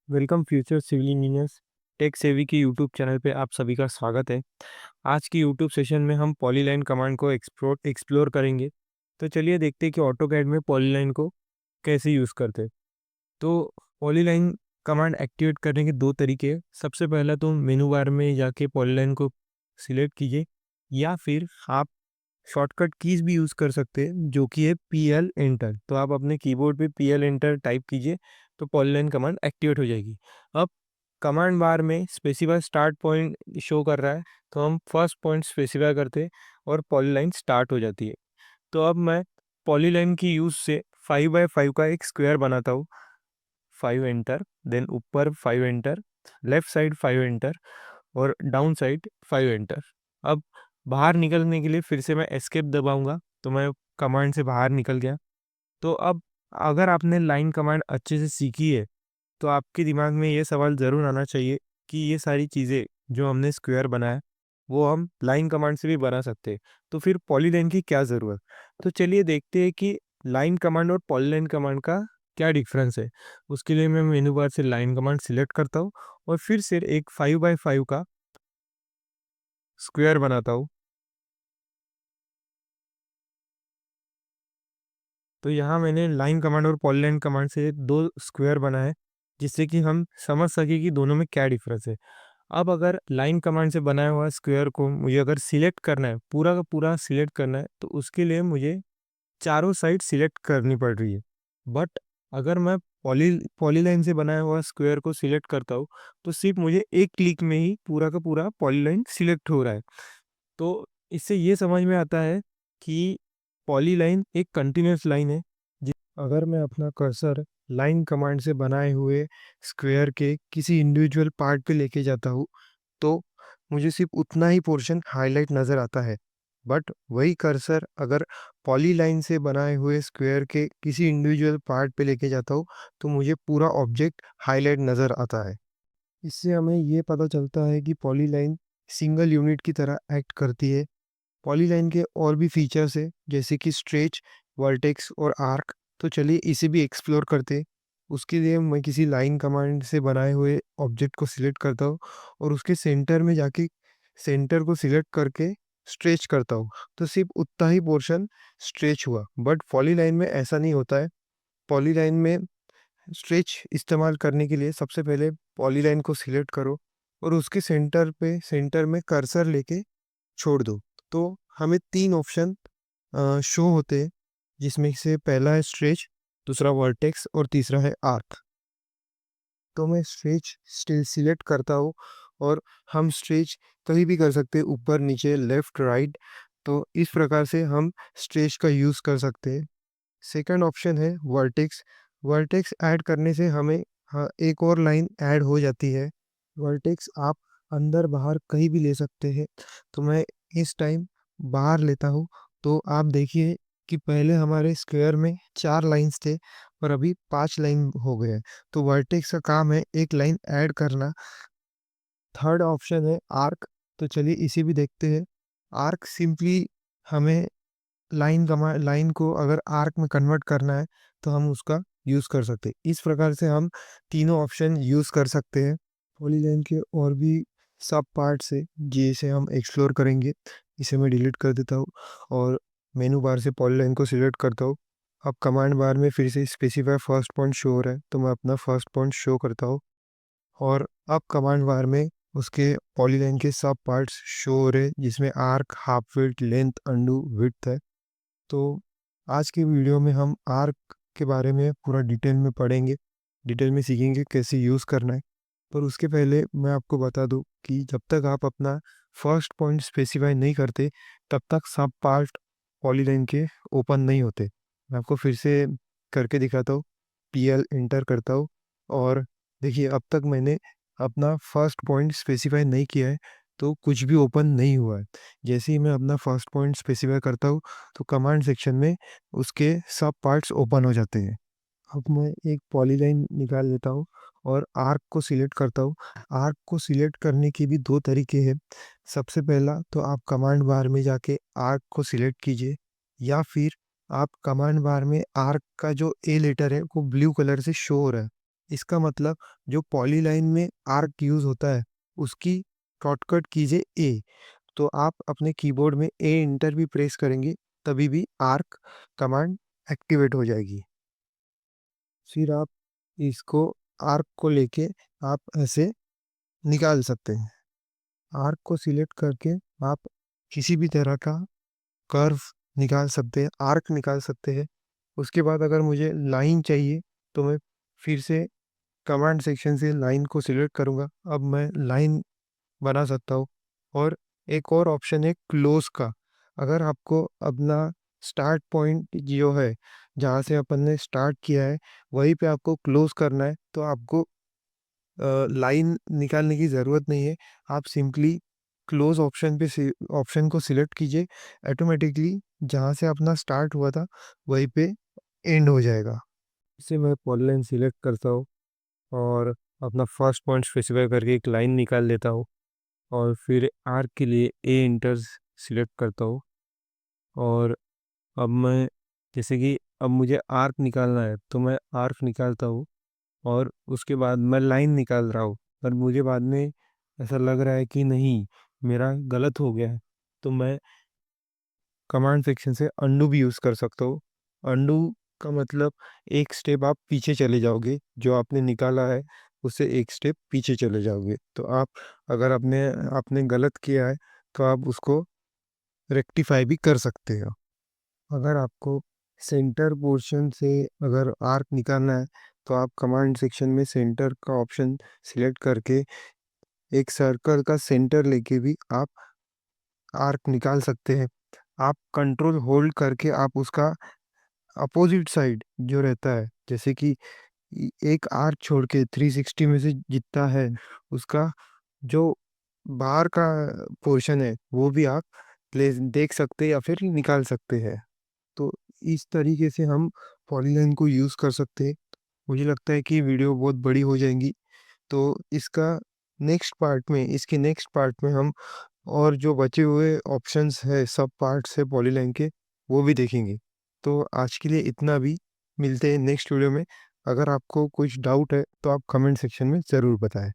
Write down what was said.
Welcome future civil engineers tech savvy की YouTube channel पे आप सभी का स्वागत है। आज की यूट्यूब सेशन में हम पॉलीलाइन कमांड को एक्सप्लोर करेंगे। तो चलिए देखते हैं कि ऑटोकैड में पॉलीलाइन को कैसे यूज़ करते हैं। तो पॉलीलाइन कमांड एक्टिवेट करने के दो तरीके हैं। सबसे पहला तो मेनू बार में जाके पॉलीलाइन को सिलेक्ट कीजिए, या फिर आप शॉर्टकट कीज भी यूज़ कर सकते हैं जो कि है PL एंटर। तो आप अपने कीबोर्ड पे PL एंटर टाइप कीजिए तो पॉलीलाइन कमांड एक्टिवेट हो जाएगी। अब कमांड बार में स्पेसिफाई स्टार्ट पॉइंट शो कर रहा है, तो हम फर्स्ट पॉइंट स्पेसिफाई करते हैं और पॉलीलाइन स्टार्ट हो जाती है। तो अब मैं पॉलीलाइन की यूज़ से 5x5 का एक स्क्वायर बनाता हूँ। 5 एंटर, देन ऊपर 5 एंटर, लेफ्ट साइड 5 एंटर और डाउन साइड 5 एंटर। अब बाहर निकलने के लिए फिर से मैं एस्केप दबाऊंगा, तो मैं कमांड से बाहर निकल गया। तो अब अगर आपने लाइन कमांड अच्छे से सीखी है तो आपके दिमाग में ये सवाल ज़रूर आना चाहिए कि ये सारी चीज़ें जो हमने स्क्वायर बनाया वो हम लाइन कमांड से भी बना सकते हैं, तो फिर पॉलीलाइन की क्या ज़रूरत। तो चलिए देखते हैं कि लाइन कमांड और पॉलीलाइन कमांड का क्या डिफरेंस है। उसके लिए मैं मेनू बार से लाइन कमांड सिलेक्ट करता हूँ और फिर से एक 5x5 का स्क्वायर बनाता हूँ। तो यहाँ मैंने लाइन कमांड और पॉलीलाइन कमांड से दो स्क्वायर बनाए हैं, जिससे कि हम समझ सके कि दोनों में क्या डिफरेंस है। अब अगर लाइन कमांड से बनाया हुआ स्क्वायर को मुझे अगर सिलेक्ट करना है, पूरा का पूरा सिलेक्ट करना है, तो उसके लिए मुझे चारों साइड सिलेक्ट करनी पड़ रही है। बट अगर मैं पॉलीलाइन से बनाया हुआ स्क्वायर को सिलेक्ट करता हूँ तो सिर्फ मुझे एक क्लिक में ही पूरा का पूरा पॉलीलाइन सिलेक्ट हो रहा है। तो इससे ये समझ में आता है कि पॉलीलाइन एक कंटिन्यूअस लाइन है। अगर मैं अपना कर्सर लाइन कमांड से बनाए हुए स्क्वायर के किसी इंडिविजुअल पार्ट पे लेके जाता हूँ तो मुझे सिर्फ उतना ही पोर्शन हाईलाइट नज़र आता है। बट वही कर्सर अगर पॉलीलाइन से बनाए हुए स्क्वायर के किसी इंडिविजुअल पार्ट पे लेके जाता हूँ तो मुझे पूरा ऑब्जेक्ट हाईलाइट नज़र आता है। इससे हमें ये पता चलता है कि पॉलीलाइन सिंगल यूनिट की तरह एक्ट करती है। पॉलीलाइन के और भी फीचर्स है जैसे कि स्ट्रेच, वर्टेक्स और आर्क। तो चलिए इसे भी एक्सप्लोर करते हैं। उसके लिए मैं किसी लाइन कमांड से बनाए हुए ऑब्जेक्ट को सिलेक्ट करता हूँ और उसके सेंटर में जाके सेंटर को सिलेक्ट करके स्ट्रेच करता हूँ, तो सिर्फ उतना ही पोर्शन स्ट्रेच हुआ। बट पॉलीलाइन में ऐसा नहीं होता है। पॉलीलाइन में स्ट्रेच इस्तेमाल करने के लिए सबसे पहले पॉलीलाइन को सिलेक्ट करो और उसके सेंटर में कर्सर लेके छोड़ दो। तो हमें तीन ऑप्शन शो होते हैं, जिसमें से पहला है स्ट्रेच, दूसरा वर्टेक्स और तीसरा है आर्क। तो मैं स्ट्रेच स्टिल सिलेक्ट करता हूँ और हम स्ट्रेच कहीं भी कर सकते हैं, ऊपर नीचे लेफ्ट राइट। तो इस प्रकार से हम स्ट्रेच का यूज़ कर सकते हैं। सेकंड ऑप्शन है वर्टेक्स। वर्टेक्स ऐड करने से हमें हाँ एक और लाइन ऐड हो जाती है। वर्टेक्स आप अंदर बाहर कहीं भी ले सकते हैं। तो मैं इस टाइम बाहर लेता हूँ। तो आप देखिए कि पहले हमारे स्क्वायर में 4 लाइन्स थे और अभी 5 लाइन हो गए हैं। तो वर्टेक्स का काम है एक लाइन ऐड करना। थर्ड ऑप्शन है आर्क। तो चलिए इसे भी देखते हैं। आर्क सिंपली हमें लाइन को अगर आर्क में कन्वर्ट करना है तो हम उसका यूज़ कर सकते हैं। इस प्रकार से हम तीनों ऑप्शन यूज़ कर सकते हैं। पॉलीलाइन के और भी सब पार्ट्स है जिसे हम एक्सप्लोर करेंगे। इसे मैं डिलीट कर देता हूँ और मेनू बार से पॉलीलाइन को सिलेक्ट करता हूँ। अब कमांड बार में फिर से स्पेसिफाई फर्स्ट पॉइंट शो हो रहा है, तो मैं अपना फर्स्ट पॉइंट शो करता हूँ और अब कमांड बार में उसके पॉलीलाइन के सब पार्ट्स शो हो रहे हैं, जिसमें arc, half width, length, undo, width है। तो आज की वीडियो में हम आर्क के बारे में पूरा डिटेल में पढ़ेंगे, डिटेल में सीखेंगे कैसे यूज़ करना है। पर उसके पहले मैं आपको बता दूं कि जब तक आप अपना फर्स्ट पॉइंट स्पेसिफाई नहीं करते तब तक सब पार्ट पॉलीलाइन के ओपन नहीं होते। मैं आपको फिर से करके दिखाता हूँ। PL इंटर करता हूँ और देखिए अब तक मैंने अपना फर्स्ट पॉइंट स्पेसिफाई नहीं किया है तो कुछ भी ओपन नहीं हुआ है। जैसे ही मैं अपना फर्स्ट पॉइंट स्पेसिफाई करता हूँ तो कमांड सेक्शन में उसके सब पार्ट्स ओपन हो जाते हैं। अब मैं एक पॉलीलाइन निकाल लेता हूँ और आर्क को सिलेक्ट करता हूँ। आर्क को सिलेक्ट करने के भी दो तरीके हैं। सबसे पहला तो आप कमांड बार में जाके आर्क को सिलेक्ट कीजिए, या फिर आप कमांड बार में आर्क का जो ए लेटर है वो ब्लू कलर से शो हो रहा है, इसका मतलब जो पॉलीलाइन में आर्क यूज़ होता है, उसकी शॉर्टकट कीजिए ए। तो आप अपने कीबोर्ड में ए एंटर भी प्रेस करेंगे, तभी भी आर्क कमांड एक्टिवेट हो जाएगी। फिर आप इसको आर्क को लेके आप ऐसे निकाल सकते हैं। आर्क को सिलेक्ट करके आप किसी भी तरह का कर्व निकाल सकते हैं, आर्क निकाल सकते हैं। उसके बाद अगर मुझे लाइन चाहिए, तो मैं फिर से कमांड सेक्शन से लाइन को सिलेक्ट करूँगा। अब मैं लाइन बना सकता हूँ। और एक और ऑप्शन है क्लोज का। अगर आपको अपना स्टार्ट पॉइंट जो है, जहाँ से अपन ने स्टार्ट किया है, वहीं पे आपको क्लोज करना है, तो आपको लाइन निकालने की ज़रूरत नहीं है। आप सिंपली क्लोज ऑप्शन पे से ऑप्शन को सिलेक्ट कीजिए, ऑटोमेटिकली जहाँ से अपना स्टार्ट हुआ था वहीं पे एंड हो जाएगा। इससे मैं पॉलीलाइन सिलेक्ट करता हूँ और अपना फर्स्ट पॉइंट स्पेसिफाई करके एक लाइन निकाल लेता हूँ। और फिर आर्क के लिए ए इंटर्स सिलेक्ट करता हूँ। और अब मैं, जैसे कि अब मुझे आर्क निकालना है, तो मैं आर्क निकालता हूँ और उसके बाद मैं लाइन निकाल रहा हूँ। पर मुझे बाद में ऐसा लग रहा है कि नहीं, मेरा गलत हो गया है, तो मैं कमांड सेक्शन से अंडू भी यूज़ कर सकता हूँ। अंडू का मतलब एक स्टेप आप पीछे चले जाओगे, जो आपने निकाला है उससे एक स्टेप पीछे चले जाओगे। तो आप, अगर आपने आपने गलत किया है, तो आप उसको रेक्टिफाई भी कर सकते हो। अगर आपको सेंटर पोर्शन से अगर आर्क निकालना है, तो आप कमांड सेक्शन में सेंटर का ऑप्शन सिलेक्ट करके एक सर्कल का सेंटर लेके भी आप आर्क निकाल सकते हैं। आप कंट्रोल होल्ड करके आप उसका अपोजिट साइड जो रहता है, जैसे कि एक आर्क छोड़ के 360 में से जितना है, उसका जो बाहर का पोर्शन है, वो भी आप प्लेस देख सकते हैं या फिर निकाल सकते हैं। तो इस तरीके से हम पॉलीलाइन को यूज़ कर सकते हैं। मुझे लगता है कि वीडियो बहुत बड़ी हो जाएंगी, तो इसके नेक्स्ट पार्ट में हम और जो बचे हुए ऑप्शंस है, सब पार्ट्स है पॉलीलाइन के, वो भी देखेंगे। तो आज के लिए इतना भी, मिलते हैं नेक्स्ट वीडियो में। अगर आपको कुछ डाउट है, तो आप कमेंट सेक्शन में ज़रूर बताएं।